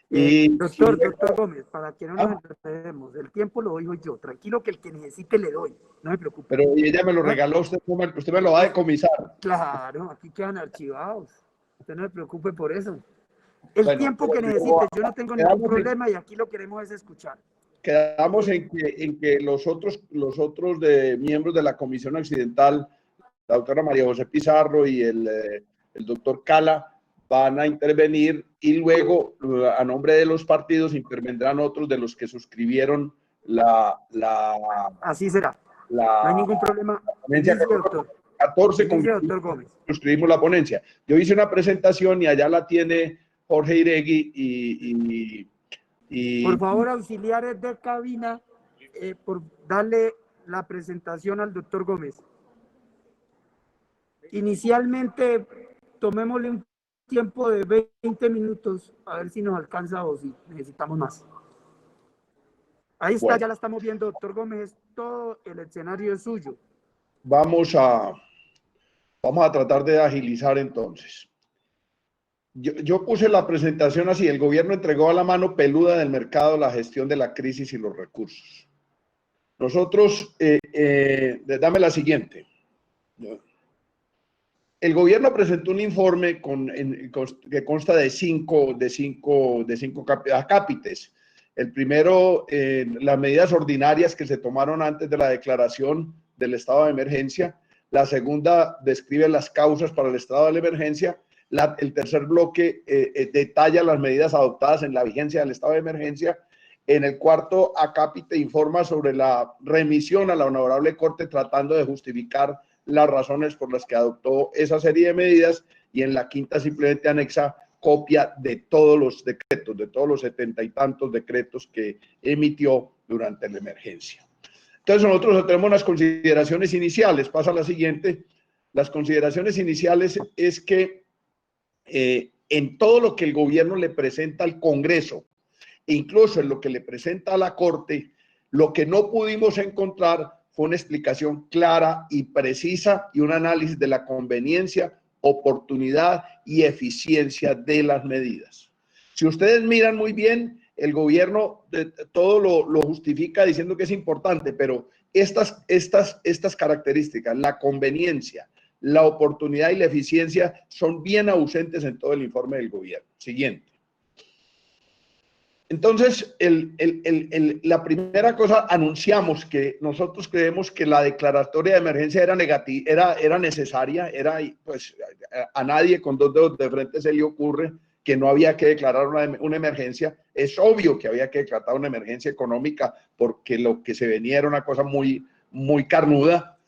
Doctor, luego, doctor Gómez, para que no nos enredemos, el tiempo lo doy yo. Tranquilo que el que necesite le doy. No se preocupe. pero ella me lo ¿Eh? regaló, usted me lo va a decomisar. Claro, aquí quedan archivados. Usted no se preocupe por eso. El Bueno, tiempo que necesite, yo no tengo ningún problema y aquí lo queremos es escuchar. quedamos en que los otros de, miembros de la Comisión Accidental, la doctora María José Pizarro y el doctor Cala, van a intervenir y luego, a nombre de los partidos, intervendrán otros de los que suscribieron Así será. No hay la ningún problema. ponencia. Inicie, doctor. 14 Inicie, doctor Gómez. suscribimos la ponencia. Yo hice una presentación y allá la tiene Jorge Iregui Por favor, auxiliares de cabina, por darle la presentación al doctor Gómez. Inicialmente, tomémosle un tiempo de 20 minutos, a ver si nos alcanza o si necesitamos más. Ahí está, bueno, ya la estamos viendo, doctor Gómez, todo el escenario es suyo. vamos a tratar de agilizar entonces. Yo puse la presentación así: el gobierno entregó a la mano peluda del mercado la gestión de la crisis y los recursos. Nosotros, dame la siguiente. El gobierno presentó un informe que consta de cinco acápites. El primero, las medidas ordinarias que se tomaron antes de la declaración del estado de emergencia. La segunda describe las causas para el estado de la emergencia. El tercer bloque detalla las medidas adoptadas en la vigencia del estado de emergencia. En el cuarto acápite informa sobre la remisión a la Honorable Corte tratando de justificar las razones por las que adoptó esa serie de medidas, y en la quinta simplemente anexa copia de todos los decretos, de todos los 70 y tantos decretos que emitió durante la emergencia. Entonces nosotros tenemos unas consideraciones iniciales. Pasa a la siguiente. Las consideraciones iniciales es que en todo lo que el gobierno le presenta al Congreso, e incluso en lo que le presenta a la Corte, lo que no pudimos encontrar fue una explicación clara y precisa y un análisis de la conveniencia, oportunidad y eficiencia de las medidas. Si ustedes miran muy bien, el gobierno todo lo justifica diciendo que es importante, pero estas características, la conveniencia, la oportunidad y la eficiencia, son bien ausentes en todo el informe del gobierno. Siguiente. Entonces, la primera cosa, anunciamos que nosotros creemos que la declaratoria de emergencia era necesaria, pues a nadie con dos dedos de frente se le ocurre que no había que declarar una emergencia. Es obvio que había que declarar una emergencia económica porque lo que se venía era una cosa muy, muy carnuda,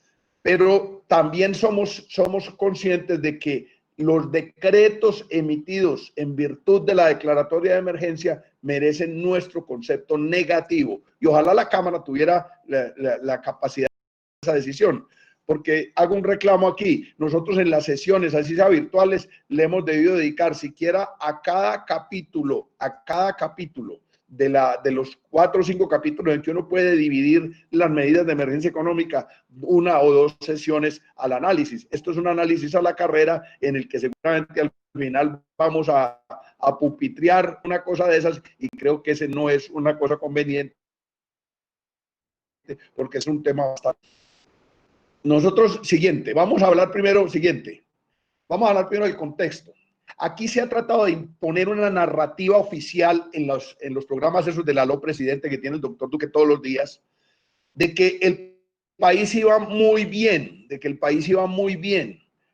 pero también somos conscientes de que los decretos emitidos en virtud de la declaratoria de emergencia merecen nuestro concepto negativo, y ojalá la Cámara tuviera la capacidad de esa decisión, porque hago un reclamo aquí. Nosotros en las sesiones, así sea virtuales, le hemos debido dedicar siquiera a cada capítulo de los 4 o 5 capítulos en que uno puede dividir las medidas de emergencia económica, 1 o 2 sesiones al análisis. Esto es un análisis a la carrera en el que seguramente al final vamos a pupitrear una cosa de esas, y creo que ese no es una cosa conveniente porque es un tema bastante... Nosotros, siguiente, vamos a hablar primero del contexto. Aquí se ha tratado de imponer una narrativa oficial en los programas esos del aló presidente que tiene el doctor Duque todos los días, de que el país iba muy bien,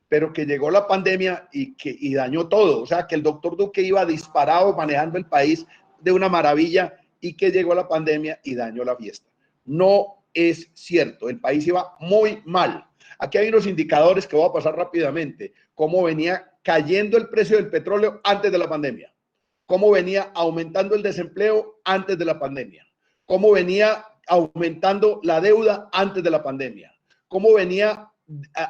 pero que llegó la pandemia y dañó todo. O sea, que el doctor Duque iba disparado manejando el país de una maravilla, y que llegó la pandemia y dañó la fiesta. No es cierto, el país iba muy mal. Aquí hay unos indicadores que voy a pasar rápidamente. Cómo venía cayendo el precio del petróleo antes de la pandemia, cómo venía aumentando el desempleo antes de la pandemia, cómo venía aumentando la deuda antes de la pandemia, cómo venía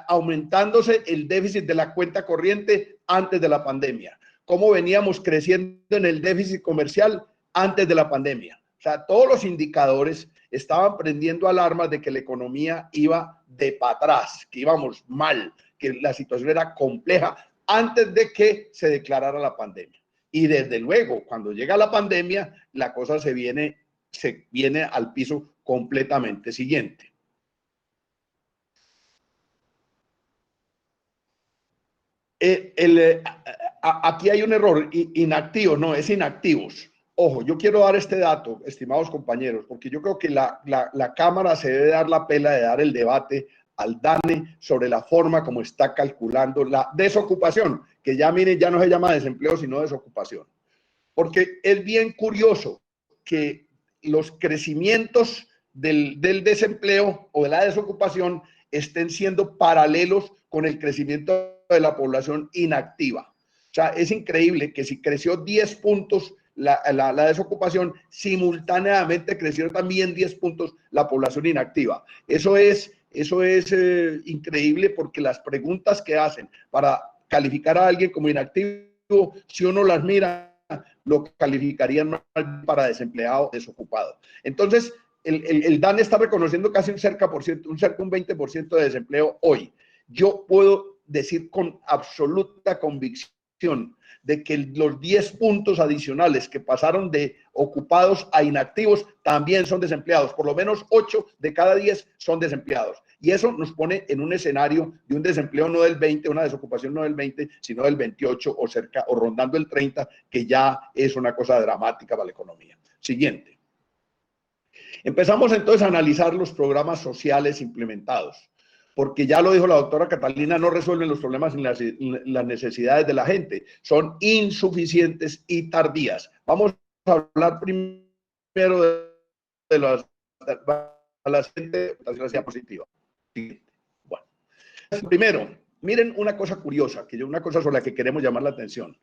aumentándose el déficit de la cuenta corriente antes de la pandemia, cómo veníamos creciendo en el déficit comercial antes de la pandemia. O sea, todos los indicadores estaban prendiendo alarmas de que la economía iba de para atrás, que íbamos mal, que la situación era compleja antes de que se declarara la pandemia. Y desde luego, cuando llega la pandemia, la cosa se viene al piso completamente. Siguiente. Aquí hay un error, inactivos, no, es inactivos. Ojo, yo quiero dar este dato, estimados compañeros, porque yo creo que la Cámara se debe dar la pela de dar el debate al DANE sobre la forma como está calculando la desocupación, que ya miren, ya no se llama desempleo, sino desocupación. Porque es bien curioso que los crecimientos del desempleo o de la desocupación estén siendo paralelos con el crecimiento de la población inactiva. O sea, es increíble que si creció 10 puntos la desocupación, simultáneamente creció también 10 puntos la población inactiva. Eso es increíble, porque las preguntas que hacen para calificar a alguien como inactivo, si uno las mira, lo calificarían mal para desempleado, desocupado. Entonces, el DANE está reconociendo casi un 20% de desempleo hoy. Yo puedo decir con absoluta convicción de que los 10 puntos adicionales que pasaron de ocupados a inactivos también son desempleados. Por lo menos 8 de cada 10 son desempleados. Y eso nos pone en un escenario de un desempleo no del 20, una desocupación no del 20, sino del 28 o cerca o rondando el 30, que ya es una cosa dramática para la economía. Siguiente. Empezamos entonces a analizar los programas sociales implementados, porque ya lo dijo la doctora Catalina, no resuelven los problemas ni las necesidades de la gente, son insuficientes y tardías. Vamos a hablar primero de la siguiente diapositiva. Bueno, primero, miren una cosa curiosa, una cosa sobre la que queremos llamar la atención.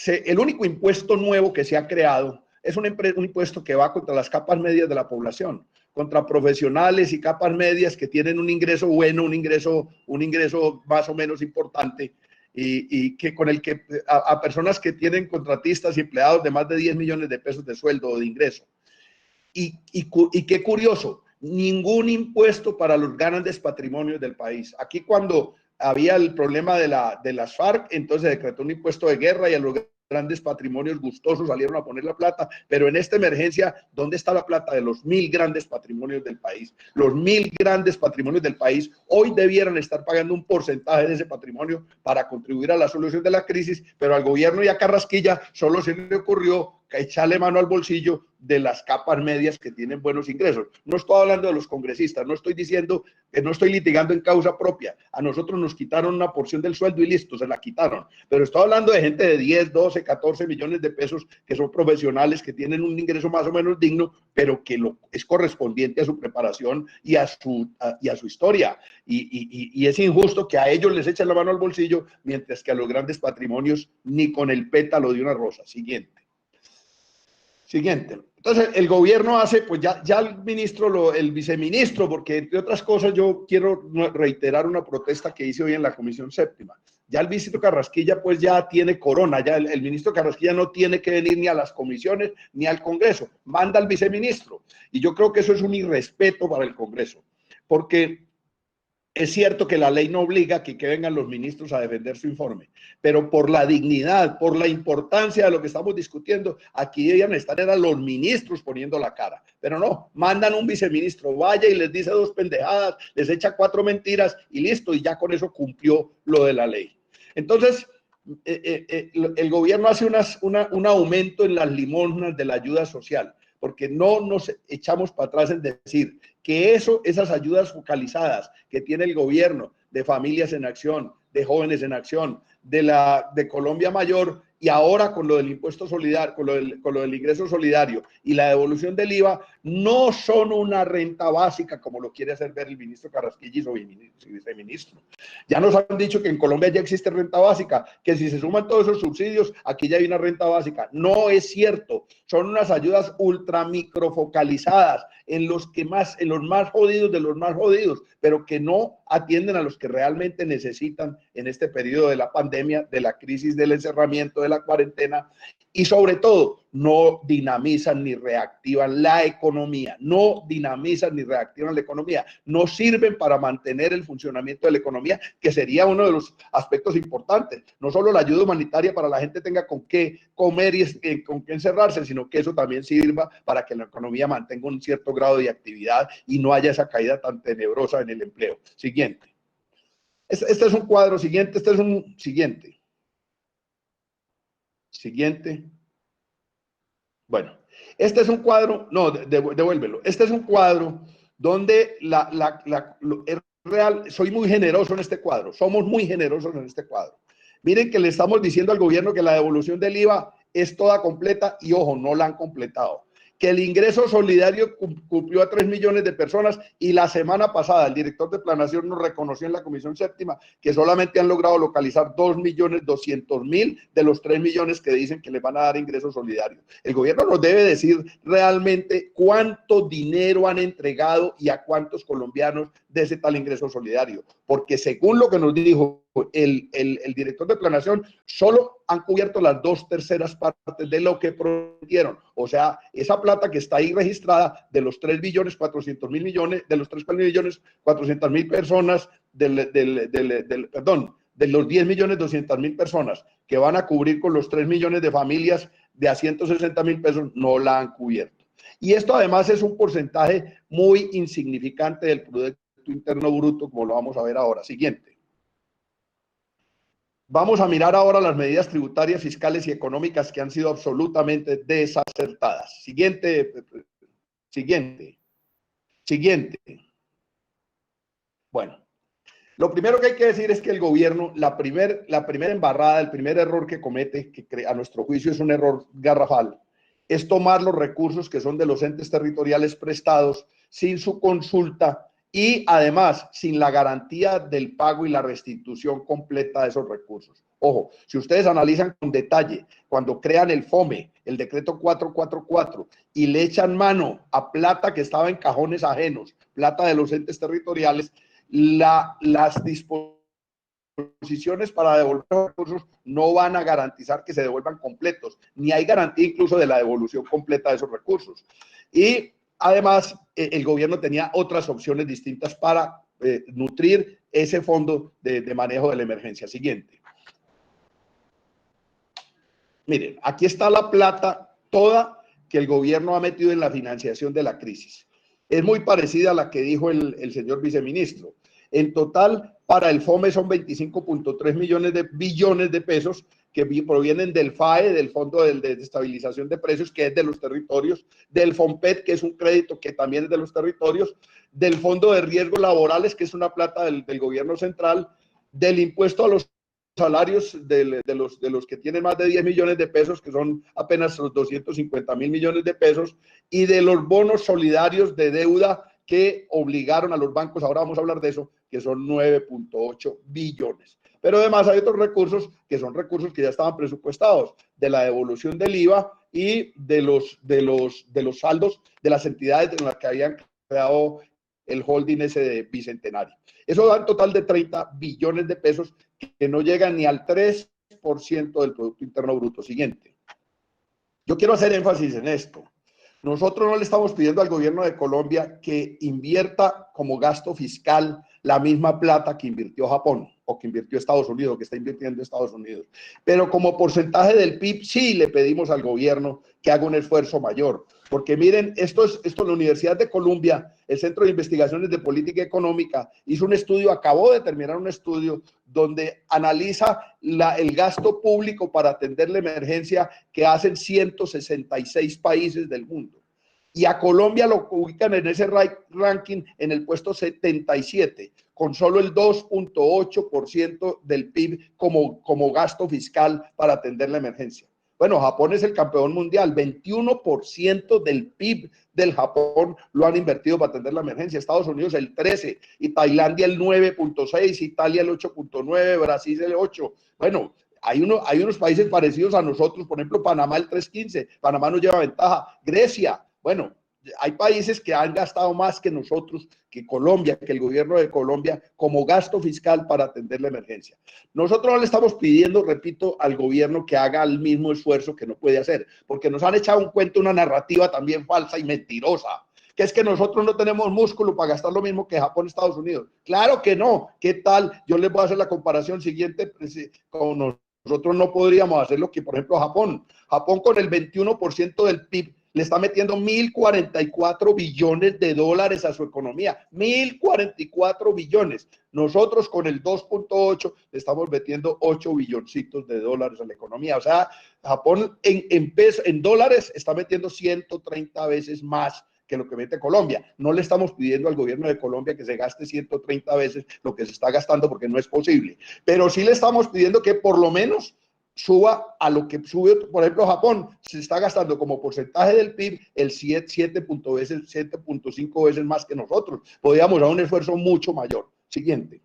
El único impuesto nuevo que se ha creado es un impuesto que va contra las capas medias de la población, contra profesionales y capas medias que tienen un ingreso bueno, un ingreso más o menos importante, y que con el que a personas que tienen contratistas y empleados de más de 10 millones de pesos de sueldo o de ingreso. Y qué curioso, ningún impuesto para los grandes patrimonios del país. Aquí, cuando había el problema de las FARC, entonces se decretó un impuesto de guerra y a los grandes patrimonios gustosos salieron a poner la plata, pero en esta emergencia, ¿dónde está la plata de los 1000 grandes patrimonios del país? Los 1000 grandes patrimonios del país hoy debieran estar pagando un porcentaje de ese patrimonio para contribuir a la solución de la crisis, pero al gobierno y a Carrasquilla solo se le ocurrió echarle mano al bolsillo de las capas medias que tienen buenos ingresos. No estoy hablando de los congresistas, no estoy diciendo que no estoy litigando en causa propia. A nosotros nos quitaron una porción del sueldo y listo, se la quitaron. Pero estoy hablando de gente de 10, 12, 14 millones de pesos que son profesionales, que tienen un ingreso más o menos digno, pero que es correspondiente a su preparación y a su historia. Y es injusto que a ellos les echen la mano al bolsillo, mientras que a los grandes patrimonios ni con el pétalo de una rosa. Siguiente. Entonces, el gobierno hace, pues ya el viceministro, porque entre otras cosas yo quiero reiterar una protesta que hice hoy en la Comisión Séptima. Ya el ministro Carrasquilla pues ya tiene corona, ya el ministro Carrasquilla no tiene que venir ni a las comisiones ni al Congreso, manda al viceministro. Y yo creo que eso es un irrespeto para el Congreso, porque es cierto que la ley no obliga a que vengan los ministros a defender su informe, pero por la dignidad, por la importancia de lo que estamos discutiendo, aquí debían estar los ministros poniendo la cara. Pero no, mandan un viceministro, vaya y les dice 2 pendejadas, les echa 4 mentiras y listo, y ya con eso cumplió lo de la ley. Entonces, el gobierno hace un aumento en las limosnas de la ayuda social, porque no nos echamos para atrás en decir que esas ayudas focalizadas que tiene el gobierno de Familias en Acción, de Jóvenes en Acción, de Colombia Mayor, y ahora con lo del impuesto solidario, con lo del ingreso solidario y la devolución del IVA, no son una renta básica como lo quiere hacer ver el ministro Carrasquilla y su viceministro. Ya nos han dicho que en Colombia ya existe renta básica, que si se suman todos esos subsidios, aquí ya hay una renta básica. No es cierto, son unas ayudas ultra microfocalizadas en los más jodidos de los más jodidos, pero que no atienden a los que realmente necesitan en este periodo de la pandemia, de la crisis del encerramiento, de la cuarentena, y sobre todo no dinamizan ni reactivan la economía, no dinamizan ni reactivan la economía, no sirven para mantener el funcionamiento de la economía, que sería uno de los aspectos importantes. No solo la ayuda humanitaria para la gente tenga con qué comer y con qué encerrarse, sino que eso también sirva para que la economía mantenga un cierto grado de actividad y no haya esa caída tan tenebrosa en el empleo. Siguiente. Este es un cuadro siguiente, este es un siguiente. Siguiente. Bueno, este es un cuadro, no, devuélvelo. Este es un cuadro donde es real, soy muy generoso en este cuadro, somos muy generosos en este cuadro. Miren que le estamos diciendo al gobierno que la devolución del IVA es toda completa y ojo, no la han completado. Que el ingreso solidario cumplió a 3 millones de personas y la semana pasada el director de Planación nos reconoció en la Comisión Séptima que solamente han logrado localizar 2.200.000 de los 3 millones que dicen que les van a dar ingresos solidarios. El gobierno nos debe decir realmente cuánto dinero han entregado y a cuántos colombianos de ese tal ingreso solidario, porque según lo que nos dijo el director de Planación, solo han cubierto las 2/3 partes de lo que prometieron. O sea, esa plata que está ahí registrada de los 3.400.000.000.000, de los 3.400.000 personas, perdón, de los 10.200.000 personas que van a cubrir con los 3 millones de familias de a 160.000 pesos, no la han cubierto. Y esto además es un porcentaje muy insignificante del Producto Interno Bruto, como lo vamos a ver ahora. Siguiente. Vamos a mirar ahora las medidas tributarias, fiscales y económicas que han sido absolutamente desacertadas. Siguiente. Bueno, lo primero que hay que decir es que el gobierno, la primera embarrada, el primer error que comete, que a nuestro juicio es un error garrafal, es tomar los recursos que son de los entes territoriales prestados sin su consulta y además sin la garantía del pago y la restitución completa de esos recursos. Ojo, si ustedes analizan con detalle, cuando crean el FOME, el decreto 444, y le echan mano a plata que estaba en cajones ajenos, plata de los entes territoriales, las disposiciones para devolver los recursos no van a garantizar que se devuelvan completos, ni hay garantía incluso de la devolución completa de esos recursos. Y además, el gobierno tenía otras opciones distintas para nutrir ese fondo de manejo de la emergencia. Siguiente. Miren, aquí está la plata toda que el gobierno ha metido en la financiación de la crisis. Es muy parecida a la que dijo el señor viceministro. En total, para el FOME son 25.3 billones de pesos que provienen del FAE, del Fondo de Estabilización de Precios, que es de los territorios, del FOMPET, que es un crédito que también es de los territorios, del Fondo de Riesgos Laborales, que es una plata del gobierno central, del impuesto a los salarios de los que tienen más de 10 millones de pesos, que son apenas los 250.000 millones de pesos, y de los bonos solidarios de deuda que obligaron a los bancos, ahora vamos a hablar de eso, que son 9.8 billones. Pero además hay otros recursos que son recursos que ya estaban presupuestados, de la devolución del IVA y de los saldos de las entidades en las que habían creado el holding ese de Bicentenario. Eso da un total de 30 billones de pesos que no llegan ni al 3% del Producto Interno Bruto. Siguiente. Yo quiero hacer énfasis en esto. Nosotros no le estamos pidiendo al gobierno de Colombia que invierta como gasto fiscal la misma plata que invirtió Japón o que invirtió Estados Unidos, o que está invirtiendo Estados Unidos. Pero como porcentaje del PIB sí le pedimos al gobierno que haga un esfuerzo mayor. Porque miren, esto la Universidad de Columbia, el Centro de Investigaciones de Política Económica, hizo un estudio, acabó de terminar un estudio donde analiza el gasto público para atender la emergencia que hacen 166 países del mundo. Y a Colombia lo ubican en ese ranking en el puesto 77, con solo el 2.8% del PIB como gasto fiscal para atender la emergencia. Bueno, Japón es el campeón mundial, 21% del PIB del Japón lo han invertido para atender la emergencia, Estados Unidos el 13%, y Tailandia el 9.6%, Italia el 8.9%, Brasil el 8%. Bueno, hay unos países parecidos a nosotros, por ejemplo, Panamá el 3.15%, Panamá nos lleva ventaja, Grecia, bueno, hay países que han gastado más que nosotros, que Colombia, que el gobierno de Colombia, como gasto fiscal para atender la emergencia. Nosotros no le estamos pidiendo, repito, al gobierno que haga el mismo esfuerzo que no puede hacer, porque nos han echado un cuento, una narrativa también falsa y mentirosa, que es que nosotros no tenemos músculo para gastar lo mismo que Japón, Estados Unidos. Claro que no. ¿Qué tal? Yo les voy a hacer la comparación siguiente con nosotros no podríamos hacer lo que, por ejemplo, Japón. Japón con el 21% del PIB le está metiendo 1.044 billones de dólares a su economía. 1.044 billones. Nosotros con el 2.8 le estamos metiendo 8 billoncitos de dólares a la economía. O sea, Japón en dólares está metiendo 130 veces más que lo que mete Colombia. No le estamos pidiendo al gobierno de Colombia que se gaste 130 veces lo que se está gastando porque no es posible, pero sí le estamos pidiendo que por lo menos suba a lo que sube, por ejemplo, Japón se está gastando como porcentaje del PIB el 7.5 veces más que nosotros. Podríamos dar un esfuerzo mucho mayor. Siguiente.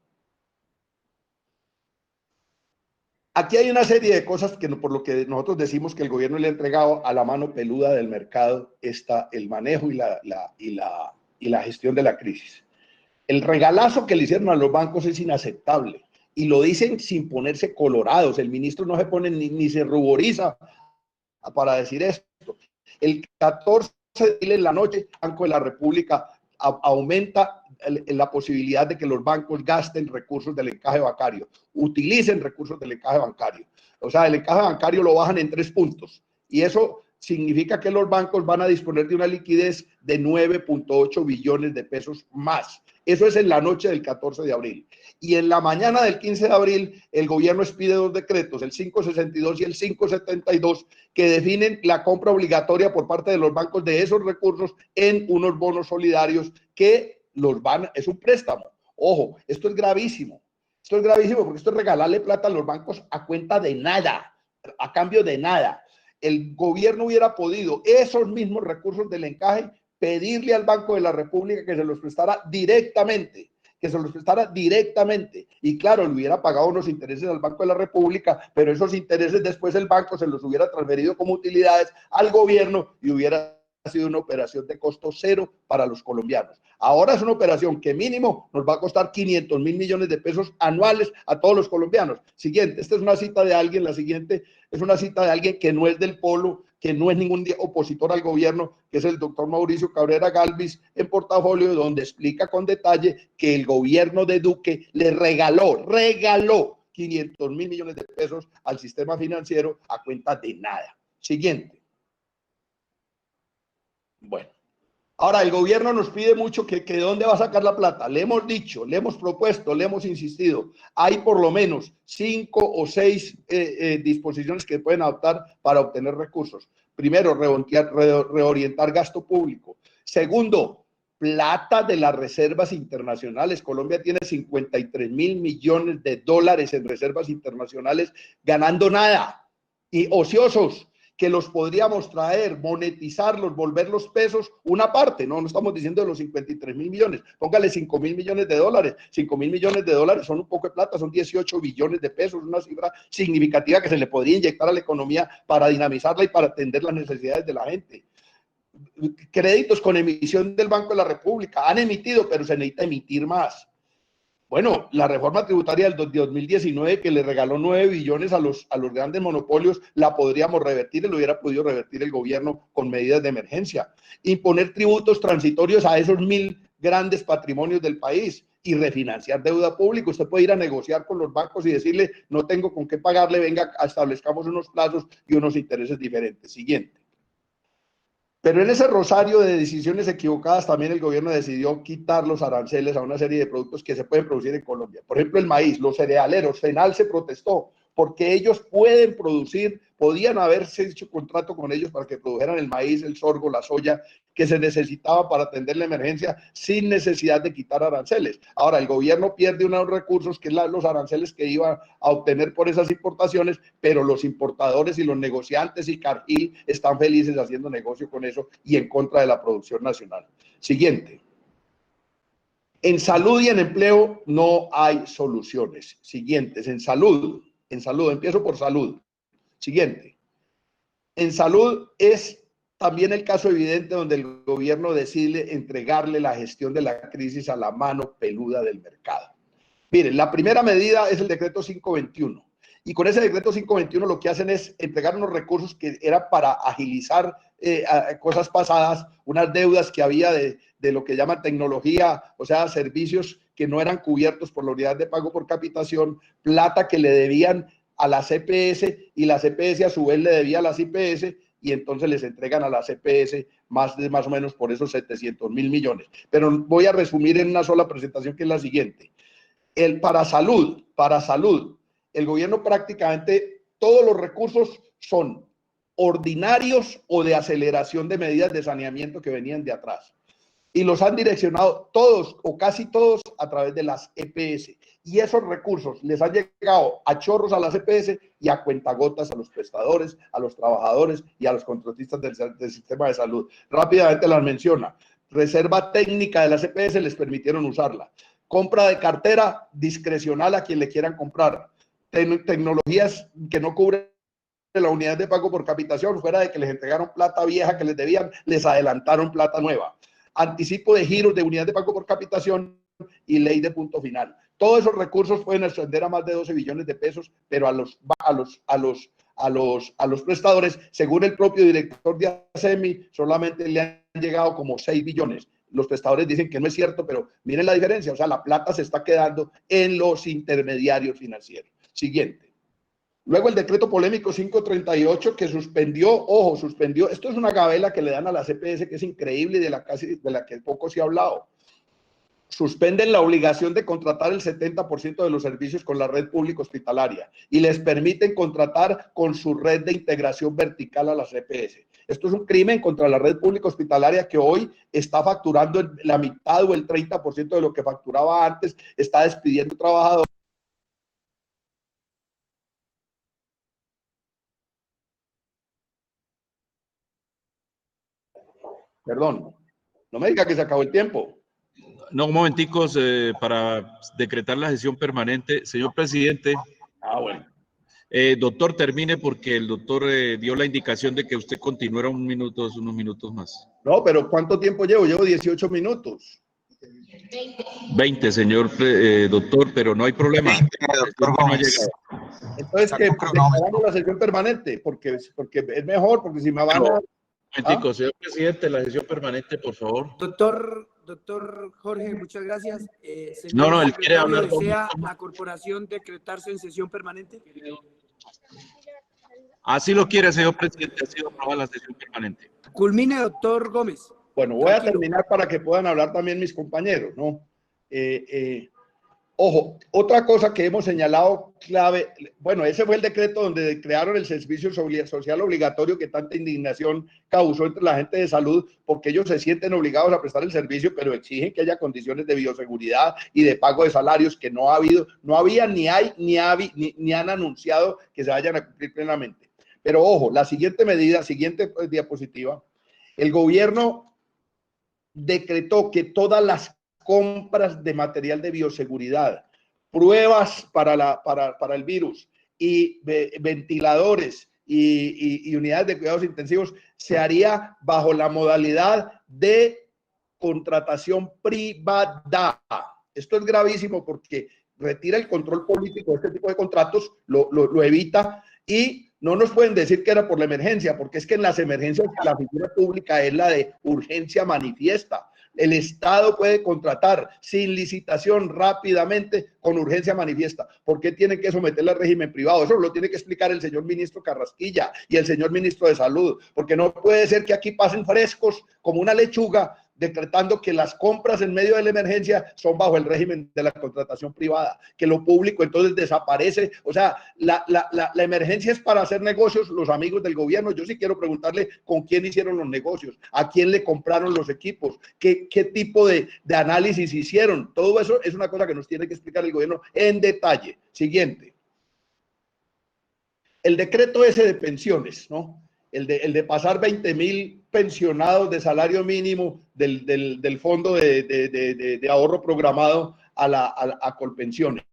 Aquí hay una serie de cosas que por lo que nosotros decimos que el gobierno le ha entregado a la mano peluda del mercado está el manejo y la gestión de la crisis. El regalazo que le hicieron a los bancos es inaceptable y lo dicen sin ponerse colorados. El ministro no se pone ni se ruboriza para decir esto. El 14 de abril en la noche, Banco de la República aumenta la posibilidad de que los bancos gasten recursos del encaje bancario, utilicen recursos del encaje bancario. O sea, el encaje bancario lo bajan en 3 puntos y eso significa que los bancos van a disponer de una liquidez de 9.8 billones de pesos más. Eso es en la noche del 14 de abril. Y en la mañana del 15 de abril, el gobierno expide 2 decretos, el 562 y el 572, que definen la compra obligatoria por parte de los bancos de esos recursos en unos bonos solidarios que es un préstamo. Ojo, esto es gravísimo. Esto es gravísimo porque esto es regalarle plata a los bancos a cuenta de nada, a cambio de nada. El gobierno hubiera podido esos mismos recursos del encaje pedirle al Banco de la República que se los prestara directamente, y claro, le hubiera pagado unos intereses al Banco de la República, pero esos intereses después el banco se los hubiera transferido como utilidades al gobierno y hubiera sido una operación de costo cero para los colombianos. Ahora es una operación que mínimo nos va a costar 500.000 millones de pesos anuales a todos los colombianos. Siguiente, esta es una cita de alguien, la siguiente es una cita de alguien que no es del polo, que no es ningún opositor al gobierno, que es el doctor Mauricio Cabrera Galvis en Portafolio, donde explica con detalle que el gobierno de Duque le regaló 500.000 millones de pesos al sistema financiero a cuenta de nada. Siguiente. Bueno, ahora el gobierno nos pide mucho que de dónde va a sacar la plata. Le hemos dicho, le hemos propuesto, le hemos insistido. Hay por lo menos 5 o 6 disposiciones que pueden adoptar para obtener recursos. Primero, reorientar gasto público. Segundo, plata de las reservas internacionales. Colombia tiene 53.000 millones de dólares en reservas internacionales ganando nada y ociosos, que los podríamos traer, monetizarlos, volverlos pesos, una parte, no estamos diciendo de los 53.000 millones, póngale 5.000 millones de dólares, 5.000 millones de dólares son un poco de plata, son 18 billones de pesos, una cifra significativa que se le podría inyectar a la economía para dinamizarla y para atender las necesidades de la gente. Créditos con emisión del Banco de la República, han emitido, pero se necesita emitir más. Bueno, la reforma tributaria del 2019 que le regaló 9 billones a los grandes monopolios, la podríamos revertir y lo hubiera podido revertir el gobierno con medidas de emergencia. Imponer tributos transitorios a esos 1.000 grandes patrimonios del país y refinanciar deuda pública. Usted puede ir a negociar con los bancos y decirle, no tengo con qué pagarle, venga, establezcamos unos plazos y unos intereses diferentes. Siguiente. Pero en ese rosario de decisiones equivocadas también el gobierno decidió quitar los aranceles a una serie de productos que se pueden producir en Colombia. Por ejemplo, el maíz, los cerealeros, FENAL se protestó porque ellos pueden producir, podían haberse hecho contrato con ellos para que produjeran el maíz, el sorgo, la soya que se necesitaba para atender la emergencia sin necesidad de quitar aranceles. Ahora, el gobierno pierde unos recursos que son los aranceles que iba a obtener por esas importaciones, pero los importadores y los negociantes y Cargill están felices haciendo negocio con eso y en contra de la producción nacional. Siguiente. En salud y en empleo no hay soluciones. Siguientes. En salud, empiezo por salud. Siguiente. En salud es también el caso evidente donde el gobierno decide entregarle la gestión de la crisis a la mano peluda del mercado. Miren, la primera medida es el decreto 521. Y con ese decreto 521 lo que hacen es entregar unos recursos que eran para agilizar cosas pasadas, unas deudas que había de lo que llaman tecnología, o sea, servicios que no eran cubiertos por la unidad de pago por capitación, plata que le debían a la CPS y la CPS a su vez le debía a las IPS y entonces les entregan a la CPS más o menos por esos 700.000 millones. Pero voy a resumir en una sola presentación que es la siguiente. Para salud, el gobierno prácticamente todos los recursos son ordinarios o de aceleración de medidas de saneamiento que venían de atrás. Y los han direccionado todos o casi todos a través de las EPS. Y esos recursos les han llegado a chorros a las EPS y a cuentagotas a los prestadores, a los trabajadores y a los contratistas del sistema de salud. Rápidamente las menciona. Reserva técnica de las EPS les permitieron usarla. Compra de cartera discrecional a quien le quieran comprar. Tecnologías que no cubren la unidad de pago por capitación, fuera de que les entregaron plata vieja que les debían, les adelantaron plata nueva. Anticipo de giros de unidad de pago por capitación y ley de punto final. Todos esos recursos pueden ascender a más de 12 billones de pesos, pero a los prestadores, según el propio director de ASEMI, solamente le han llegado como 6 billones. Los prestadores dicen que no es cierto, pero miren la diferencia, o sea, la plata se está quedando en los intermediarios financieros. Siguiente. Luego el decreto polémico 538 que suspendió, esto es una gabela que le dan a la CPS que es increíble y de la que poco se ha hablado. Suspenden la obligación de contratar el 70% de los servicios con la red pública hospitalaria y les permiten contratar con su red de integración vertical a las CPS. Esto es un crimen contra la red pública hospitalaria que hoy está facturando la mitad o el 30% de lo que facturaba antes, está despidiendo trabajadores. Perdón, no me diga que se acabó el tiempo. No, un momentico para decretar la sesión permanente. Señor presidente. Bueno. Doctor, termine porque el doctor dio la indicación de que usted continuara unos minutos más. No, pero ¿cuánto tiempo llevo? Llevo 18 minutos. 20, señor doctor, pero no hay problema. 20, doctor Gómez. Entonces, que hagamos la sesión permanente, porque es mejor, porque si me van a... Momentico, señor presidente, la sesión permanente, por favor. Doctor Jorge, muchas gracias. No, él quiere hablar. ¿Desea la corporación decretarse en sesión permanente? Así lo quiere, señor presidente. Ha sido aprobada la sesión permanente. Culmine, doctor Gómez. Bueno, voy a terminar para que puedan hablar también mis compañeros, ¿no? Ojo, otra cosa que hemos señalado clave, bueno, ese fue el decreto donde crearon el servicio social obligatorio que tanta indignación causó entre la gente de salud, porque ellos se sienten obligados a prestar el servicio, pero exigen que haya condiciones de bioseguridad y de pago de salarios que no había, ni han anunciado que se vayan a cumplir plenamente. Pero ojo, la siguiente medida, siguiente diapositiva, el gobierno decretó que todas las compras de material de bioseguridad, pruebas para el virus y ventiladores y unidades de cuidados intensivos se haría bajo la modalidad de contratación privada. Esto es gravísimo porque retira el control político de este tipo de contratos, lo evita y no nos pueden decir que era por la emergencia, porque es que en las emergencias la figura pública es la de urgencia manifiesta. El Estado puede contratar sin licitación rápidamente con urgencia manifiesta. ¿Por qué tienen que someterla al régimen privado? Eso lo tiene que explicar el señor ministro Carrasquilla y el señor ministro de Salud, porque no puede ser que aquí pasen frescos como una lechuga decretando que las compras en medio de la emergencia son bajo el régimen de la contratación privada, que lo público entonces desaparece. O sea, la emergencia es para hacer negocios los amigos del gobierno. Yo sí quiero preguntarle con quién hicieron los negocios, a quién le compraron los equipos, qué tipo de análisis hicieron. Todo eso es una cosa que nos tiene que explicar el gobierno en detalle. Siguiente. El decreto ese de pensiones, ¿no? El de pasar 20.000 pensionados de salario mínimo del fondo de ahorro programado a Colpensiones.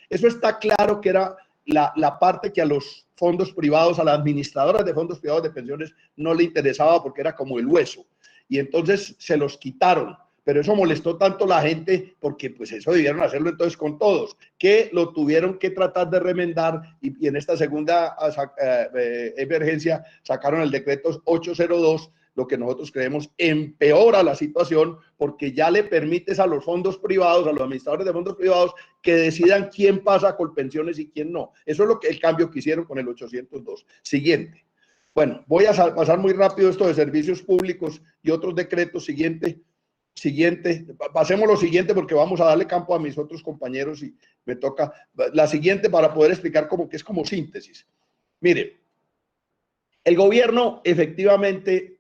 Eso está claro que era la parte que a los fondos privados, a las administradoras de fondos privados de pensiones no le interesaba porque era como el hueso. Y entonces se los quitaron. Pero eso molestó tanto a la gente porque pues eso debieron hacerlo entonces con todos, que lo tuvieron que tratar de remendar y en esta segunda emergencia sacaron el decreto 802, lo que nosotros creemos empeora la situación porque ya le permites a los fondos privados, a los administradores de fondos privados, que decidan quién pasa con pensiones y quién no. Eso es lo que el cambio que hicieron con el 802. Siguiente. Bueno, voy a pasar muy rápido esto de servicios públicos y otros decretos. Siguiente, pasemos lo siguiente porque vamos a darle campo a mis otros compañeros y me toca la siguiente para poder explicar como que es como síntesis. Mire, el gobierno efectivamente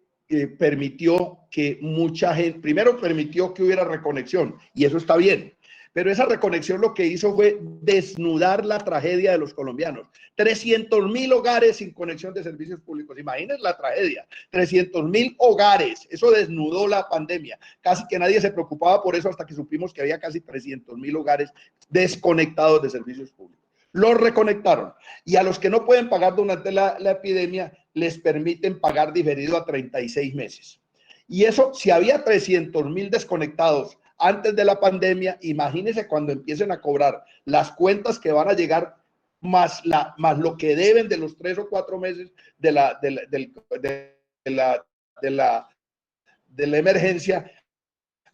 permitió que mucha gente, primero permitió que hubiera reconexión y eso está bien. Pero esa reconexión lo que hizo fue desnudar la tragedia de los colombianos. 300.000 hogares sin conexión de servicios públicos. Imagínense la tragedia. 300.000 hogares. Eso desnudó la pandemia. Casi que nadie se preocupaba por eso hasta que supimos que había casi 300.000 hogares desconectados de servicios públicos. Los reconectaron. Y a los que no pueden pagar durante la epidemia, les permiten pagar diferido a 36 meses. Y eso, si había 300.000 desconectados antes de la pandemia, imagínense cuando empiecen a cobrar las cuentas que van a llegar más lo que deben de los 3 o 4 meses de la emergencia,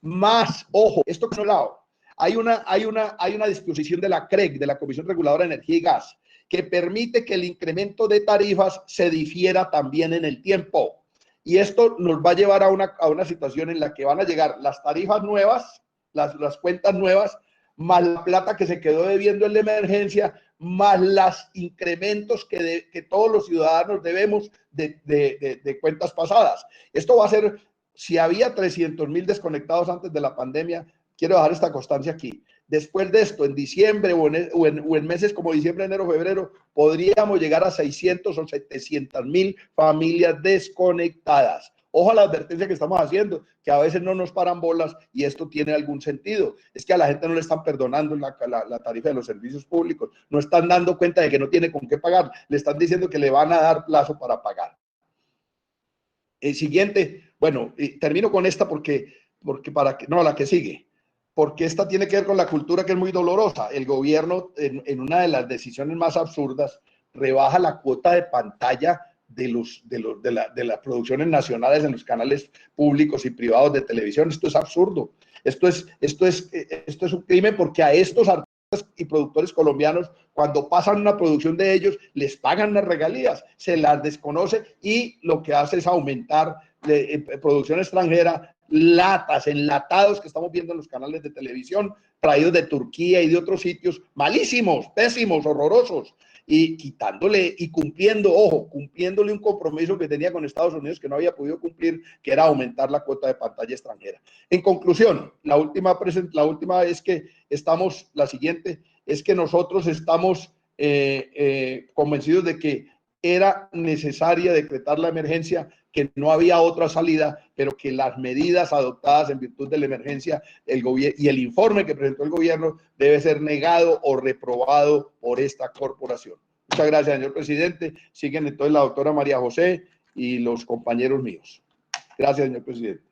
más, ojo, esto que no lado, hay una disposición de la CREG, de la Comisión Reguladora de Energía y Gas, que permite que el incremento de tarifas se difiera también en el tiempo. Y esto nos va a llevar a una situación en la que van a llegar las tarifas nuevas, las cuentas nuevas, más la plata que se quedó debiendo en la emergencia, más los incrementos que todos los ciudadanos debemos de cuentas pasadas. Esto va a ser, si había 300.000 desconectados antes de la pandemia, quiero dejar esta constancia aquí. Después de esto, en diciembre o en meses como diciembre, enero, febrero, podríamos llegar a 600 o 700.000 familias desconectadas. Ojo a la advertencia que estamos haciendo, que a veces no nos paran bolas y esto tiene algún sentido. Es que a la gente no le están perdonando la tarifa de los servicios públicos, no están dando cuenta de que no tiene con qué pagar, le están diciendo que le van a dar plazo para pagar. El siguiente, bueno, termino con esta porque la que sigue. Porque esta tiene que ver con la cultura que es muy dolorosa. El gobierno, en una de las decisiones más absurdas, rebaja la cuota de pantalla de las producciones nacionales en los canales públicos y privados de televisión. Esto es absurdo. Esto es un crimen porque a estos artistas y productores colombianos, cuando pasan una producción de ellos, les pagan las regalías, se las desconoce y lo que hace es aumentar producción extranjera, latas, enlatados que estamos viendo en los canales de televisión, traídos de Turquía y de otros sitios, malísimos, pésimos, horrorosos, y quitándole y cumpliéndole un compromiso que tenía con Estados Unidos que no había podido cumplir, que era aumentar la cuota de pantalla extranjera. En conclusión, la última es que la siguiente es que nosotros estamos convencidos de que era necesaria decretar la emergencia, que no había otra salida, pero que las medidas adoptadas en virtud de la emergencia y el informe que presentó el gobierno debe ser negado o reprobado por esta corporación. Muchas gracias, señor presidente. Siguen entonces la doctora María José y los compañeros míos. Gracias, señor presidente.